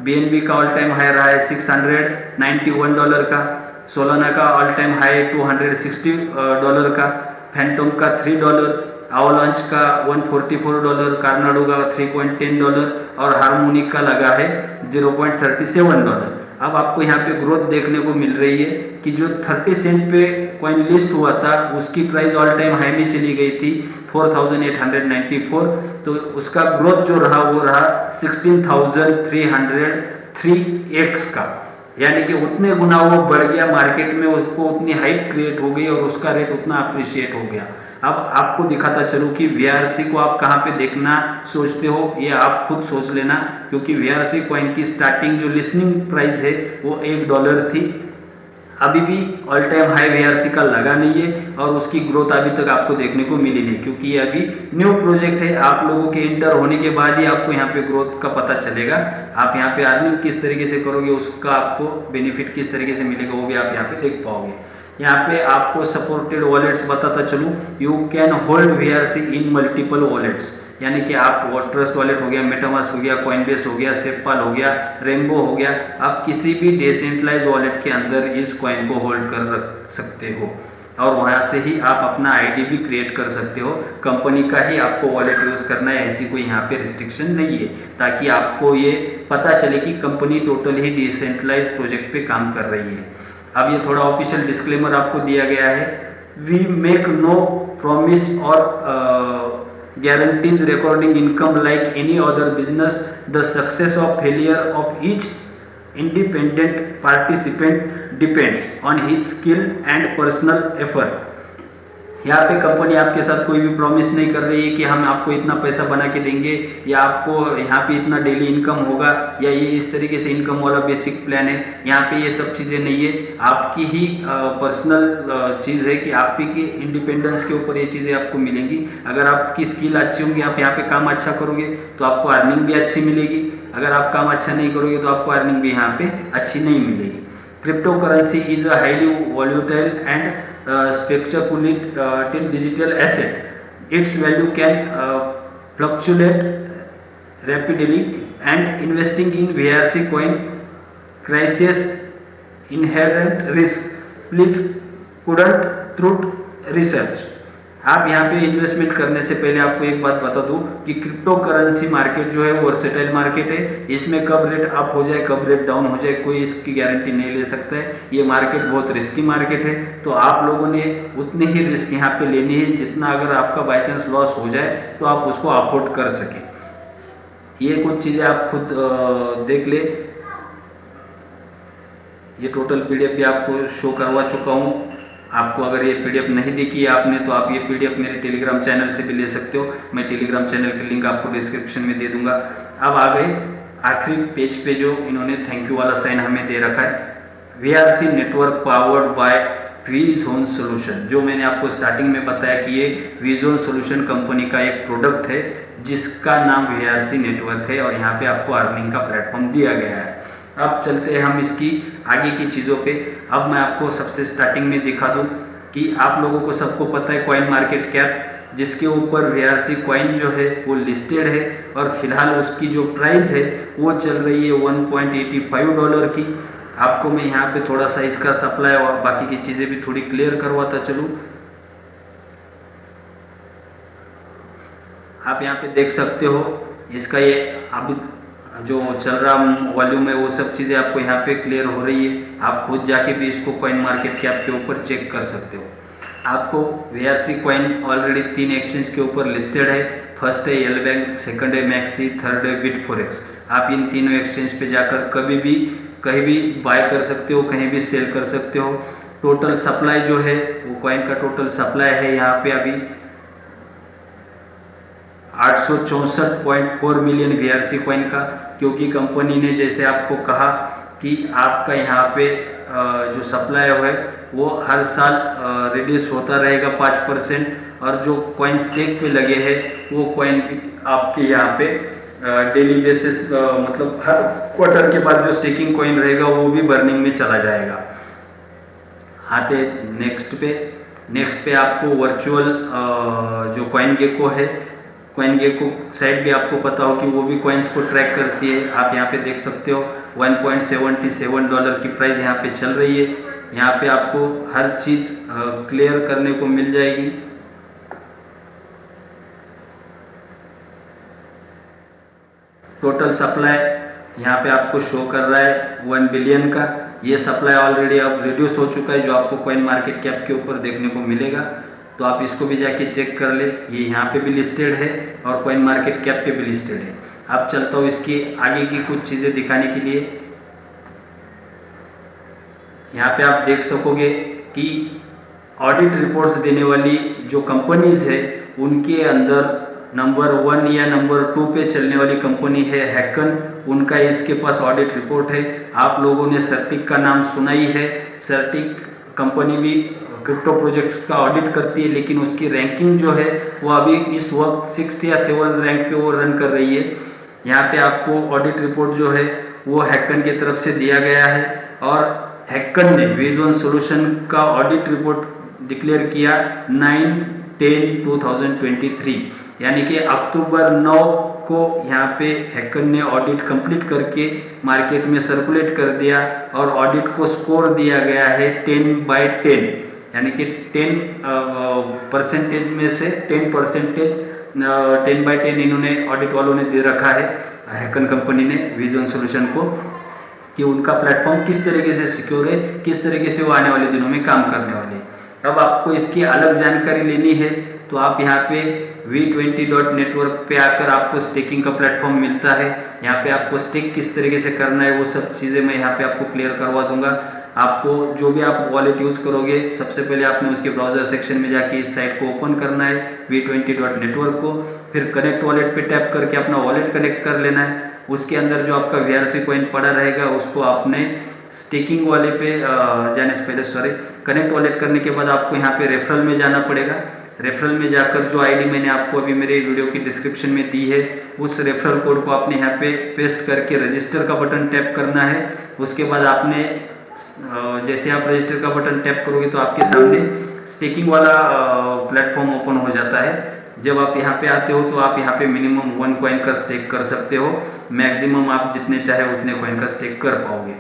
Speaker 1: BNB का ऑल टाइम हाई रहा है $691 का, सोलाना का ऑल टाइम हाई $260 का, फैंटम का $3, अवलांच का $144, कार्नाडो का $3.10 और हार्मोनिक का लगा है $0.37। अब आपको यहाँ पे ग्रोथ देखने को मिल रही है कि जो 30 सेंट पे कॉइन लिस्ट हुआ था उसकी प्राइस ऑल टाइम हाई में चली गई थी 4,894, तो उसका ग्रोथ जो रहा वो रहा 16,303x का, यानी कि उतने गुना वो बढ़ गया मार्केट में, उसको उतनी हाइप क्रिएट हो गई और उसका रेट उतना अप्रिशिएट हो गया। अब आपको दिखाता चलूँ कि VRC को आप कहाँ पे देखना सोचते हो ये आप खुद सोच लेना, क्योंकि VRC कॉइन की स्टार्टिंग जो लिस्टिंग प्राइस है वो $1 थी। अभी भी ऑल टाइम हाई VRC का लगा नहीं है और उसकी ग्रोथ अभी तक आपको देखने को मिली नहीं, क्योंकि ये अभी न्यू प्रोजेक्ट है। आप लोगों के इंटर होने के बाद ही आपको यहाँ पे ग्रोथ का पता चलेगा। आप यहाँ पे अर्निंग किस तरीके से करोगे, उसका आपको बेनिफिट किस तरीके से मिलेगा वो भी आप यहाँ पे देख पाओगे। यहाँ पे आपको सपोर्टेड वॉलेट्स बताता चलूँ, you can hold VRC in multiple wallets, यानी कि आप ट्रस्ट वॉलेट हो गया, मेटामास्क हो गया, कॉइनबेस हो गया, सेफपाल हो गया, रेनबो हो गया, आप किसी भी डिसेंट्रलाइज वॉलेट के अंदर इस कॉइन को होल्ड कर रख सकते हो और वहाँ से ही आप अपना आईडी भी क्रिएट कर सकते हो। कंपनी का ही आपको वॉलेट यूज़ करना है, ऐसी कोई यहाँ पे रिस्ट्रिक्शन नहीं है, ताकि आपको ये पता चले कि कंपनी टोटल ही डिसेंट्रलाइज प्रोजेक्ट पे काम कर रही है। अब ये थोड़ा ऑफिशियल डिस्क्लेमर आपको दिया गया है, वी मेक नो प्रॉमिस और guarantees recording income like any other business. The success or failure of each independent participant depends on his skill and personal effort. यहाँ पे कंपनी आपके साथ कोई भी प्रॉमिस नहीं कर रही है कि हम आपको इतना पैसा बना के देंगे या आपको यहाँ पे इतना डेली इनकम होगा या ये इस तरीके से इनकम वाला बेसिक प्लान है। यहाँ पे ये सब चीज़ें नहीं है, आपकी ही पर्सनल चीज़ है कि आप ही की इंडिपेंडेंस के ऊपर ये चीज़ें आपको मिलेंगी। अगर आपकी स्किल अच्छी होंगी, आप यहाँ पे काम अच्छा करोगे तो आपको अर्निंग भी अच्छी मिलेगी, अगर आप काम अच्छा नहीं करोगे तो आपको अर्निंग भी यहाँ पे अच्छी नहीं मिलेगी। Crypto currency is a highly volatile and speculative digital asset. Its value can fluctuate rapidly, and investing in VRC coin crisis inherent risk. Please couldn't through research. आप यहाँ पे इन्वेस्टमेंट करने से पहले आपको एक बात बता दूं कि क्रिप्टो करेंसी मार्केट जो है वो वर्सेटाइल मार्केट है, इसमें कब रेट अप हो जाए कब रेट डाउन हो जाए कोई इसकी गारंटी नहीं ले सकता है। ये मार्केट बहुत रिस्की मार्केट है, तो आप लोगों ने उतनी ही रिस्क यहाँ पे लेनी है जितना अगर आपका बाई चांस लॉस हो जाए तो आप उसको अफोर्ड कर सकें। ये कुछ चीज़ें आप खुद देख ले, ये टोटल PDF भी आपको शो करवा चुका हूँ। आपको अगर ये PDF नहीं देखी है आपने तो आप ये PDF मेरे टेलीग्राम चैनल से भी ले सकते हो, मैं टेलीग्राम चैनल की लिंक आपको डिस्क्रिप्शन में दे दूंगा। अब आ गए आखिरी पेज पे जो इन्होंने थैंक यू वाला साइन हमें दे रखा है, VRC नेटवर्क पावर्ड बाय वीजोन सोल्यूशन। जो मैंने आपको स्टार्टिंग में बताया कि ये वीजोन सोल्यूशन कंपनी का एक प्रोडक्ट है जिसका नाम VRC नेटवर्क है और यहाँ पे आपको अर्निंग का प्लेटफॉर्म दिया गया है। अब चलते हैं हम इसकी आगे की चीज़ों पे। अब मैं आपको सबसे स्टार्टिंग में दिखा दूं कि आप लोगों को सबको पता है कॉइन मार्केट कैप जिसके ऊपर VRC कॉइन जो है वो लिस्टेड है और फिलहाल उसकी जो प्राइस है वो चल रही है $1.85 की। आपको मैं यहाँ पे थोड़ा सा इसका सप्लाई और बाकी की चीज़ें भी थोड़ी क्लियर करवाता चलूँ। आप यहाँ पे देख सकते हो इसका ये अभी जो चल रहा वॉल्यूम है वो सब चीज़ें आपको यहाँ पे क्लियर हो रही है। आप खुद जाके भी इसको कॉइन मार्केट कैप के ऊपर चेक कर सकते हो। आपको VRC कॉइन ऑलरेडी 3 एक्सचेंज के ऊपर लिस्टेड है। फर्स्ट है येल बैंक, सेकंड है मैक्सी, थर्ड है बिटफोरेक्स। आप इन तीनों एक्सचेंज पे जाकर कभी भी कहीं भी बाय कर सकते हो, कहीं भी सेल कर सकते हो। टोटल सप्लाई जो है वो कॉइन का टोटल सप्लाई है यहाँ पे अभी 864.4 मिलियन VRC कॉइन का, क्योंकि कंपनी ने जैसे आपको कहा कि आपका यहाँ पे जो सप्लाई है वो हर साल रिड्यूस होता रहेगा 5% और जो कॉइन स्टेक पे लगे हैं वो कॉइन आपके यहाँ पे डेली बेसिस मतलब हर क्वार्टर के बाद जो स्टेकिंग कॉइन रहेगा वो भी बर्निंग में चला जाएगा। आते नेक्स्ट पे आपको वर्चुअल जो कॉइन गेको है, कॉइन गेको साइट भी आपको पता हो कि वो भी कॉइन्स को ट्रैक करती है। आप यहाँ पे देख सकते हो $1.77 की प्राइस यहाँ पे चल रही है। यहाँ पे आपको हर चीज़ क्लियर करने को मिल जाएगी। टोटल सप्लाई यहाँ पे आपको शो कर रहा है 1 बिलियन का। ये सप्लाई ऑलरेडी अब रिड्यूस हो चुका है जो आपको कॉइन मार्केट कैप के ऊपर देखने को मिलेगा, तो आप इसको भी जाके चेक कर ले। ये यहाँ पे भी लिस्टेड है और कॉइन मार्केट कैप पे भी लिस्टेड है। अब चलता हूँ इसकी आगे की कुछ चीज़ें दिखाने के लिए। यहाँ पे आप देख सकोगे कि ऑडिट रिपोर्ट्स देने वाली जो कंपनीज है उनके अंदर नंबर 1 या नंबर 2 पे चलने वाली कंपनी है हैकन। उनका इसके पास ऑडिट रिपोर्ट है। आप लोगों ने सर्टिक का नाम सुना ही है। सर्टिक कंपनी भी क्रिप्टो प्रोजेक्ट का ऑडिट करती है, लेकिन उसकी रैंकिंग जो है वो अभी इस वक्त 6th या 7th रैंक पे वो रन कर रही है। यहाँ पे आपको ऑडिट रिपोर्ट जो है वो हैकन की तरफ से दिया गया है और हैकन ने विजन सॉल्यूशन का ऑडिट रिपोर्ट डिक्लेयर किया 9/10/2023, यानी कि अक्टूबर 9 को यहाँ पे हैकन ने ऑडिट कंप्लीट करके मार्केट में सर्कुलेट कर दिया और ऑडिट को स्कोर दिया गया है 10/10, यानी कि 10% में से 10%, 10/10 इन्होंने ऑडिट वालों ने दे रखा है हैकन कंपनी ने विजन सॉल्यूशन को, कि उनका प्लेटफॉर्म किस तरीके से सिक्योर है, किस तरीके से वो आने वाले दिनों में काम करने वाले हैं। अब आपको इसकी अलग जानकारी लेनी है तो आप यहाँ पे V20.network पे आकर आपको स्टेकिंग का प्लेटफॉर्म मिलता है। यहाँ पे आपको स्टेक किस तरीके से करना है वो सब चीज़ें मैं यहाँ पे आपको क्लियर करवा दूंगा। आपको जो भी आप वॉलेट यूज़ करोगे सबसे पहले आपने उसके ब्राउज़र सेक्शन में जाके इस साइट को ओपन करना है V20.network को, फिर कनेक्ट वॉलेट पे टैप करके अपना वॉलेट कनेक्ट कर लेना है। उसके अंदर जो आपका VRC कॉइन पड़ा रहेगा उसको आपने स्टेकिंग वाले पे जाने से पहले कनेक्ट वॉलेट करने के बाद आपको यहाँ पे रेफरल में जाना पड़ेगा। रेफरल में जाकर जो आईडी मैंने आपको अभी मेरे वीडियो की डिस्क्रिप्शन में दी है उस रेफरल कोड को आपने यहाँ पे पेस्ट करके रजिस्टर का बटन टैप करना है। उसके बाद आपने जैसे आप रजिस्टर का बटन टैप करोगे तो आपके सामने स्टेकिंग वाला प्लेटफॉर्म ओपन हो जाता है। जब आप यहाँ पे आते हो तो आप यहाँ पे मिनिमम 1 कॉइन का स्टेक कर सकते हो, मैक्सिमम आप जितने चाहे उतने कॉइन का स्टेक कर पाओगे।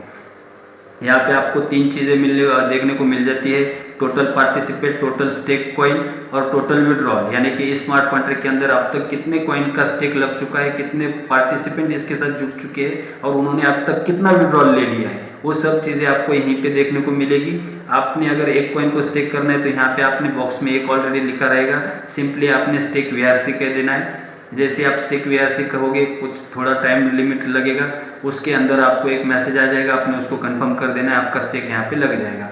Speaker 1: यहाँ पे आपको 3 चीज़ें देखने को मिल जाती है, total participate, total stake coin और टोटल विड्रॉल, यानी कि स्मार्ट कॉन्ट्रैक्ट के अंदर अब तक कितने कॉइन का स्टेक लग चुका है, कितने पार्टिसिपेंट इसके साथ जुड़ चुके हैं और उन्होंने अब तक कितना विड्रॉल ले लिया है, वो सब चीज़ें आपको यहीं पे देखने को मिलेगी। आपने अगर 1 कॉइन को स्टेक करना है तो यहाँ पे आपने बॉक्स में 1 ऑलरेडी लिखा रहेगा, सिंपली आपने स्टेक VRC कह देना है। जैसे आप स्टेक VRC कहोगे कुछ थोड़ा टाइम लिमिट लगेगा, उसके अंदर आपको एक मैसेज आ जाएगा, आपने उसको कंफर्म कर देना है, आपका स्टेक यहाँ पे लग जाएगा।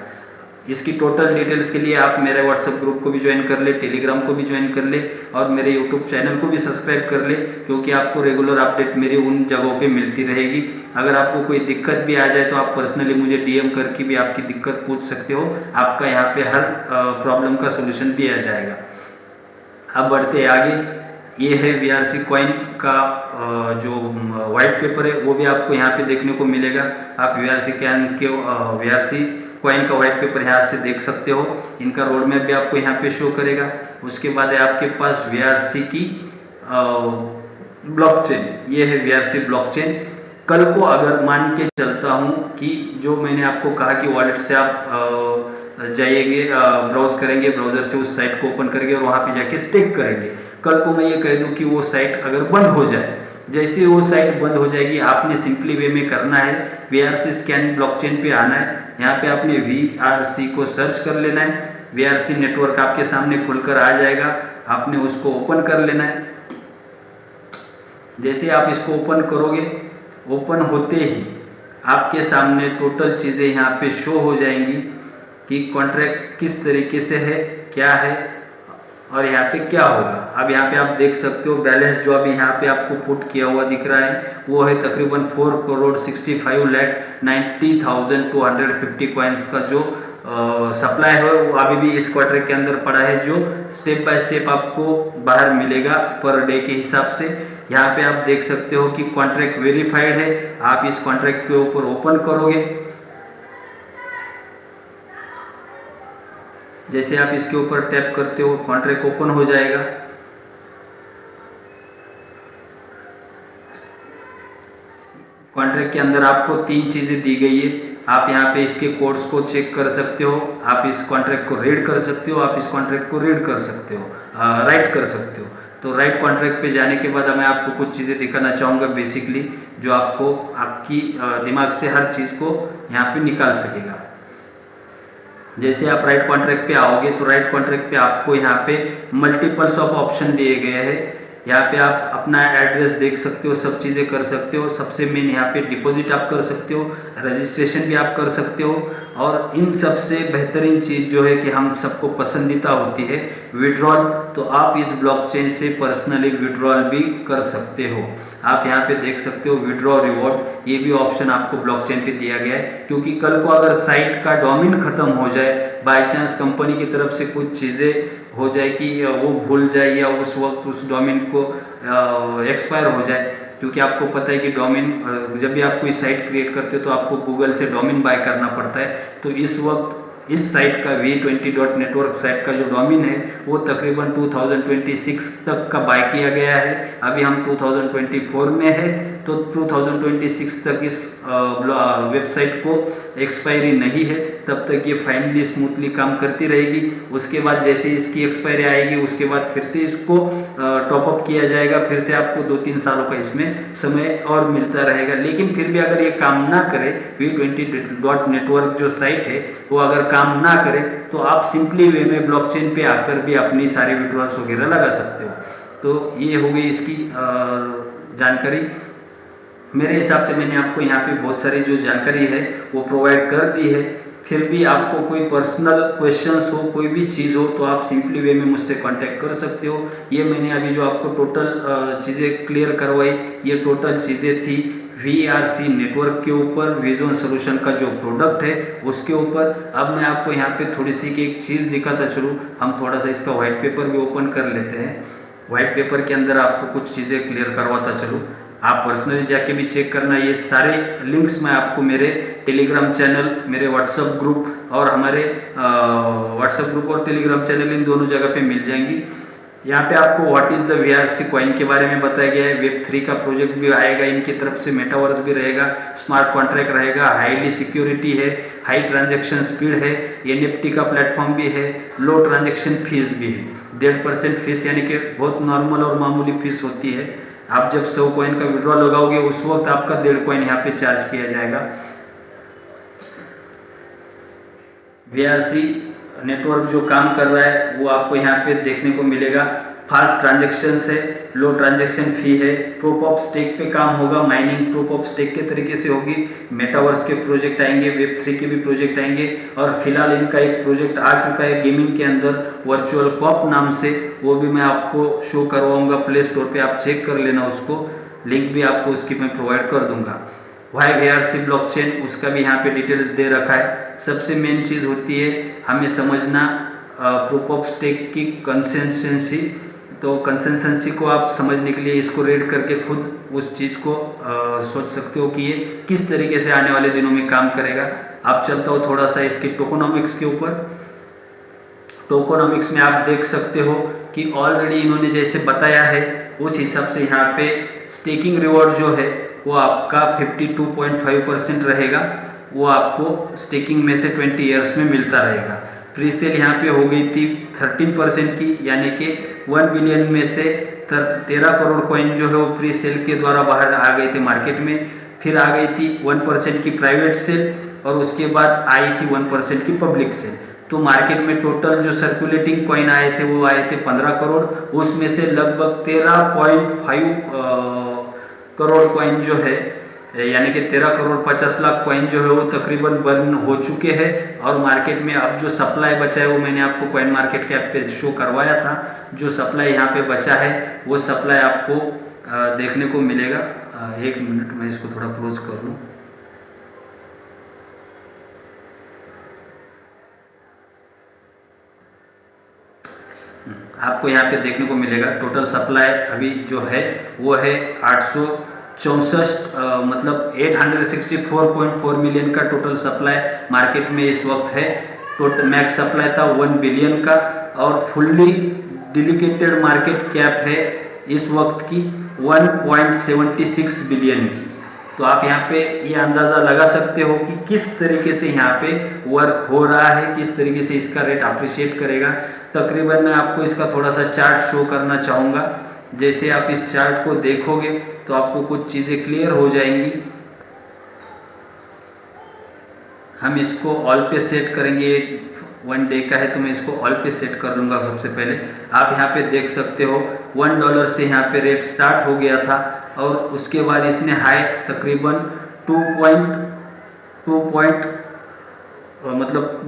Speaker 1: इसकी टोटल डिटेल्स के लिए आप मेरे व्हाट्सएप ग्रुप को भी ज्वाइन कर ले, टेलीग्राम को भी ज्वाइन कर ले और मेरे यूट्यूब चैनल को भी सब्सक्राइब कर ले, क्योंकि आपको रेगुलर अपडेट मेरी उन जगहों पे मिलती रहेगी। अगर आपको कोई दिक्कत भी आ जाए तो आप पर्सनली मुझे DM करके भी आपकी दिक्कत पूछ सकते हो, आपका यहाँ पे हर प्रॉब्लम का सोल्यूशन दिया जाएगा। अब बढ़ते आगे, ये है VRC कॉइन का जो वाइट पेपर है वो भी आपको यहाँ पे देखने को मिलेगा। आप VRC कॉइन का वाइट पेपर यहाँ से देख सकते हो, इनका रोड मैप भी आपको यहाँ पे शो करेगा। उसके बाद है आपके पास VRC की ब्लॉकचेन, ये है VRC ब्लॉकचेन। कल को अगर मान के चलता हूँ कि जो मैंने आपको कहा कि वॉलेट से आप जाइएगे, ब्राउज करेंगे, ब्राउजर से उस साइट को ओपन करेंगे और वहाँ पे जाके स्टेक करेंगे। कल को मैं ये कह दूँ कि वो साइट अगर बंद हो जाए, जैसे वो साइट बंद हो जाएगी आपने सिंपली वे में करना है, VRC स्कैन ब्लॉकचेन पे आना है। यहाँ पे आपने VRC को सर्च कर लेना है, VRC नेटवर्क आपके सामने खुलकर आ जाएगा, आपने उसको ओपन कर लेना है। जैसे आप इसको ओपन करोगे, ओपन होते ही आपके सामने टोटल चीज़ें यहाँ पे शो हो जाएंगी कि कॉन्ट्रैक्ट किस तरीके से है, क्या है और यहाँ पे क्या होगा। अब यहाँ पे आप देख सकते हो बैलेंस जो अभी यहाँ पे आपको पुट किया हुआ दिख रहा है वो है तकरीबन 4,65,90,250 कॉइन्स का जो सप्लाई है वो अभी भी इस क्वार्टर के अंदर पड़ा है, जो स्टेप बाय स्टेप आपको बाहर मिलेगा पर डे के हिसाब से। यहाँ पे आप देख सकते हो कि कॉन्ट्रैक्ट वेरीफाइड है। आप इस कॉन्ट्रैक्ट के ऊपर ओपन करोगे, जैसे आप इसके ऊपर टैप करते हो कॉन्ट्रैक्ट ओपन हो जाएगा। कॉन्ट्रैक्ट के अंदर आपको 3 चीज़ें दी गई है। आप यहाँ पे इसके कोड्स को चेक कर सकते हो, आप इस कॉन्ट्रैक्ट को रीड कर सकते हो, आप इस कॉन्ट्रैक्ट को रीड कर सकते हो, राइट कर सकते हो। तो राइट कॉन्ट्रैक्ट पे जाने के बाद मैं आपको कुछ चीज़ें दिखाना चाहूँगा बेसिकली, जो आपको आपकी दिमाग से हर चीज़ को यहाँ पे निकाल सकेगा। जैसे आप राइट कॉन्ट्रैक्ट पे आओगे तो राइट कॉन्ट्रैक्ट पे आपको यहाँ पे मल्टीपल्स ऑफ ऑप्शन दिए गए हैं। यहाँ पे आप अपना एड्रेस देख सकते हो, सब चीज़ें कर सकते हो। सबसे मेन यहाँ पे डिपॉजिट आप कर सकते हो, रजिस्ट्रेशन भी आप कर सकते हो और इन सबसे बेहतरीन चीज़ जो है कि हम सबको पसंदीदा होती है विड्रॉल। तो आप इस ब्लॉकचेन से पर्सनली विड्रॉल भी कर सकते हो। आप यहाँ पे देख सकते हो विड्रॉ रिवॉर्ड, ये भी ऑप्शन आपको ब्लॉकचेन पे दिया गया है, क्योंकि कल को अगर साइट का डोमेन खत्म हो जाए, बाय चांस कंपनी की तरफ से कुछ चीज़ें हो जाए कि वो भूल जाए या उस वक्त उस डोमेन को एक्सपायर हो जाए, क्योंकि आपको पता है कि डोमेन जब भी आप कोई साइट क्रिएट करते हो तो आपको गूगल से डोमेन बाय करना पड़ता है। तो इस वक्त इस साइट का v20.network साइट का जो डोमेन है वो तकरीबन 2026 तक का बाय किया गया है। अभी हम 2024 में है, तो 2026 तक इस वेबसाइट को एक्सपायरी नहीं है, तब तक ये फाइनली स्मूथली काम करती रहेगी। उसके बाद जैसे इसकी एक्सपायरी आएगी उसके बाद फिर से इसको टॉपअप किया जाएगा, फिर से आपको 2-3 सालों का इसमें समय और मिलता रहेगा। लेकिन फिर भी अगर ये काम ना करे, v20.network जो साइट है वो अगर काम ना करे तो आप सिंपली वे में ब्लॉकचेन पे आकर भी अपनी सारी विड्रॉल्स वगैरह लगा सकते हो। तो ये हो गई इसकी जानकारी। मेरे हिसाब से मैंने आपको यहाँ पे बहुत सारी जो जानकारी है वो प्रोवाइड कर दी है। फिर भी आपको कोई पर्सनल क्वेश्चंस हो, कोई भी चीज़ हो, तो आप सिंपली वे में मुझसे कांटेक्ट कर सकते हो। ये मैंने अभी जो आपको टोटल चीज़ें क्लियर करवाई, ये टोटल चीज़ें थी VRC नेटवर्क के ऊपर, विजन सोल्यूशन का जो प्रोडक्ट है उसके ऊपर। अब मैं आपको यहाँ पे थोड़ी सी एक चीज़ दिखाता चलूँ। हम थोड़ा सा इसका व्हाइट पेपर भी ओपन कर लेते हैं। व्हाइट पेपर के अंदर आपको कुछ चीज़ें क्लियर करवाता चलूँ, आप पर्सनली जाके भी चेक करना। ये सारे लिंक्स मैं आपको मेरे टेलीग्राम चैनल, मेरे व्हाट्सएप ग्रुप और हमारे व्हाट्सएप ग्रुप और टेलीग्राम चैनल इन दोनों जगह पे मिल जाएंगी। यहाँ पे आपको what is the VRC coin के बारे में बताया गया है। Web3 का प्रोजेक्ट भी आएगा इनकी तरफ से, मेटावर्स भी रहेगा, स्मार्ट कॉन्ट्रैक्ट रहेगा, हाईली सिक्योरिटी है, हाई ट्रांजैक्शन स्पीड है, NFT का प्लेटफॉर्म भी है, लो ट्रांजैक्शन फीस भी है। 1.5% फीस यानी कि बहुत नॉर्मल और मामूली फीस होती है। आप जब 100 कॉइन का विड्रॉ लगाओगे उस वक्त आपका 1.5 कॉइन यहाँ पे चार्ज किया जाएगा। VRC नेटवर्क जो काम कर रहा है वो आपको यहाँ पे देखने को मिलेगा। फास्ट ट्रांजैक्शन है, लो ट्रांजैक्शन फी है, प्रूफ ऑफ स्टेक पे काम होगा, माइनिंग प्रूफ ऑफ स्टेक के तरीके से होगी। मेटावर्स के प्रोजेक्ट आएंगे, Web3 के भी प्रोजेक्ट आएंगे, और फिलहाल इनका एक प्रोजेक्ट आ चुका है गेमिंग के अंदर वर्चुअल कॉप नाम से, वो भी मैं आपको शो करवाऊंगा प्ले स्टोर पे, आप चेक कर लेना उसको, लिंक भी आपको उसकी मैं प्रोवाइड कर दूंगा। वाई VRC ब्लॉकचेन उसका भी यहाँ पे डिटेल्स दे रखा है। सबसे मेन चीज़ होती है हमें समझना प्रूफ ऑफ स्टेक की कंसिस्टेंसी। तो कंसिस्टेंसी को आप समझने के लिए इसको रीड करके खुद उस चीज़ को सोच सकते हो कि ये किस तरीके से आने वाले दिनों में काम करेगा। अब चलता हो थोड़ा सा इसके टोकोनॉमिक्स के ऊपर। टोकोनॉमिक्स में आप देख सकते हो कि ऑलरेडी इन्होंने जैसे बताया है उस हिसाब से यहाँ पे स्टेकिंग रिवॉर्ड जो है वो आपका 52.5% रहेगा। वो आपको स्टेकिंग में से 20 ईयर्स में मिलता रहेगा। प्री सेल यहाँ पे हो गई थी 13% की, यानी कि 1 बिलियन में से 13 करोड़ कॉइन जो है वो प्री सेल के द्वारा बाहर आ गए थे मार्केट में। फिर आ गई थी 1% की प्राइवेट सेल, और उसके बाद आई थी 1% की पब्लिक सेल। तो मार्केट में टोटल जो सर्कुलेटिंग कॉइन आए थे वो आए थे 15 करोड़। उसमें से लगभग 13.5 करोड़ कॉइन जो है, यानी कि 13 करोड़ 50 लाख कॉइन जो है वो तकरीबन बर्न हो चुके हैं। और मार्केट में अब जो सप्लाई बचा है वो मैंने आपको कॉइन मार्केट कैप पे शो करवाया था। जो सप्लाई यहाँ पे बचा है वो सप्लाई आपको देखने को मिलेगा। एक मिनट में इसको थोड़ा क्लोज कर लूँ। आपको यहाँ पे देखने को मिलेगा टोटल सप्लाई अभी जो है वो है 864 मतलब 864.4 मिलियन का टोटल सप्लाई मार्केट में इस वक्त है। टोटल मैक्स सप्लाई था 1 बिलियन का, और फुल्ली डेडिकेटेड मार्केट कैप है इस वक्त की 1.76 बिलियन की। तो आप यहाँ पे ये अंदाज़ा लगा सकते हो कि किस तरीके से यहाँ पे वर्क हो रहा है, किस तरीके से इसका रेट अप्रिशिएट करेगा। तकरीबन मैं आपको इसका थोड़ा सा चार्ट शो करना चाहूँगा। जैसे आप इस चार्ट को देखोगे तो आपको कुछ चीज़ें क्लियर हो जाएंगी। हम इसको ऑल पे सेट करेंगे, 1 डे का है तो मैं इसको ऑल पे सेट कर लूँगा। सबसे पहले आप यहाँ पे देख सकते हो $1 से यहाँ पे रेट स्टार्ट हो गया था, और उसके बाद इसने हाई तकरीबन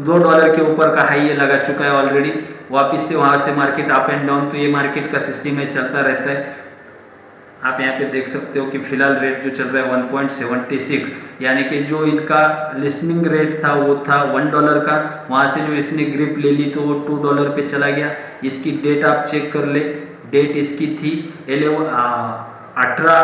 Speaker 1: 2 डॉलर के ऊपर का हाई ये लगा चुका है ऑलरेडी। वापस से वहाँ से मार्केट अप एंड डाउन, तो ये मार्केट का सिस्टम में चलता रहता है। आप यहाँ पे देख सकते हो कि फिलहाल रेट जो चल रहा है 1.76, यानी कि जो इनका लिस्टिंग रेट था वो था $1 का। वहाँ से जो इसने ग्रिप ले ली तो वो $2 पे चला गया। इसकी डेट आप चेक कर ले, डेट इसकी थी 18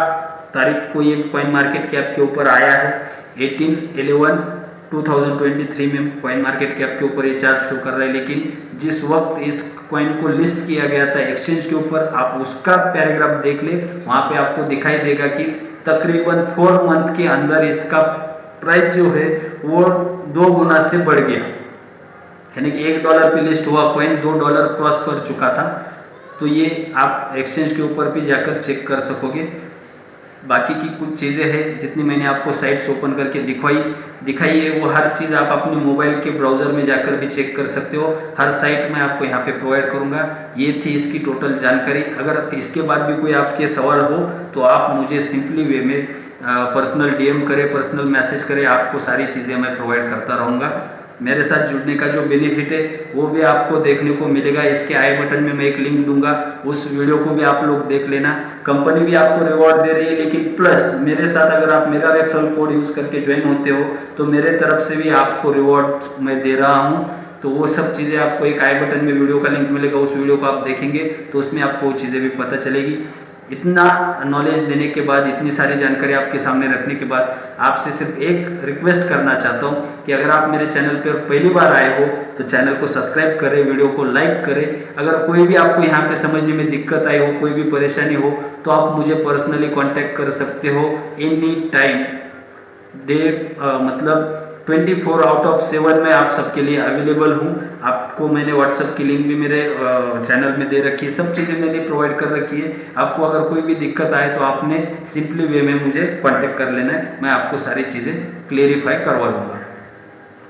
Speaker 1: तारीख को ये कॉइन मार्केट कैप के ऊपर आया है। 18/11/2023 में कॉइन मार्केट कैप के ऊपर ये चार्ट शो कर रहा है, लेकिन जिस वक्त इस कॉइन को लिस्ट किया गया था एक्सचेंज के ऊपर, आप उसका पैराग्राफ देख ले, वहाँ पे आपको दिखाई देगा कि तकरीबन 4 मंथ के अंदर इसका प्राइस जो है वो 2 गुना से बढ़ गया। यानी कि $1 पे लिस्ट हुआ कॉइन $2 क्रॉस कर चुका था। तो ये आप एक्सचेंज के ऊपर भी जाकर चेक कर सकोगे। बाकी की कुछ चीज़ें हैं जितनी मैंने आपको साइट्स ओपन करके दिखाई है, वो हर चीज़ आप अपने मोबाइल के ब्राउज़र में जाकर भी चेक कर सकते हो। हर साइट मैं आपको यहाँ पे प्रोवाइड करूँगा। ये थी इसकी टोटल जानकारी। अगर इसके बाद भी कोई आपके सवाल हो तो आप मुझे सिंपली वे में पर्सनल DM करें, पर्सनल मैसेज करें, आपको सारी चीज़ें मैं प्रोवाइड करता रहूँगा। मेरे साथ जुड़ने का जो बेनिफिट है वो भी आपको देखने को मिलेगा। इसके आई बटन में मैं एक लिंक दूंगा, उस वीडियो को भी आप लोग देख लेना। कंपनी भी आपको रिवॉर्ड दे रही है, लेकिन प्लस मेरे साथ अगर आप मेरा रेफरल कोड यूज़ करके ज्वाइन होते हो तो मेरे तरफ से भी आपको रिवॉर्ड मैं दे रहा हूँ। तो वो सब चीज़ें आपको एक आई बटन में वीडियो का लिंक मिलेगा, उस वीडियो को आप देखेंगे तो उसमें आपको वो चीज़ें भी पता चलेगी। इतना नॉलेज देने के बाद, इतनी सारी जानकारी आपके सामने रखने के बाद, आपसे सिर्फ एक रिक्वेस्ट करना चाहता हूँ कि अगर आप मेरे चैनल पर पहली बार आए हो तो चैनल को सब्सक्राइब करें, वीडियो को लाइक करें। अगर कोई भी आपको यहाँ पे समझने में दिक्कत आई हो, कोई भी परेशानी हो, तो आप मुझे पर्सनली कांटेक्ट कर सकते हो एनी टाइम। मतलब 24/7 में आप सबके लिए अवेलेबल हूँ। आपको मैंने व्हाट्सएप की लिंक भी मेरे चैनल में दे रखी है, सब चीज़ें मैंने प्रोवाइड कर रखी है। आपको अगर कोई भी दिक्कत आए तो आपने सिंपली वे में मुझे कांटेक्ट कर लेना है, मैं आपको सारी चीज़ें क्लेरिफाई करवा लूँगा।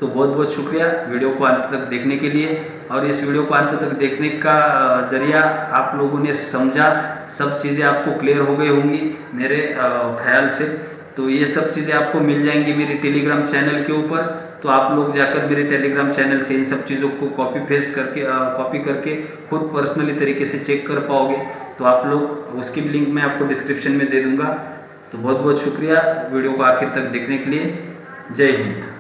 Speaker 1: तो बहुत बहुत शुक्रिया वीडियो को अंत तक देखने के लिए। और इस वीडियो को अंत तक देखने का जरिया आप लोगों ने समझा, सब चीज़ें आपको क्लियर हो गई होंगी मेरे ख्याल से। तो ये सब चीज़ें आपको मिल जाएंगी मेरे टेलीग्राम चैनल के ऊपर। तो आप लोग जाकर मेरे टेलीग्राम चैनल से इन सब चीज़ों को कॉपी करके खुद पर्सनली तरीके से चेक कर पाओगे। तो आप लोग उसकी भी लिंक मैं आपको डिस्क्रिप्शन में दे दूँगा। तो बहुत बहुत शुक्रिया वीडियो को आखिर तक देखने के लिए। जय हिंद।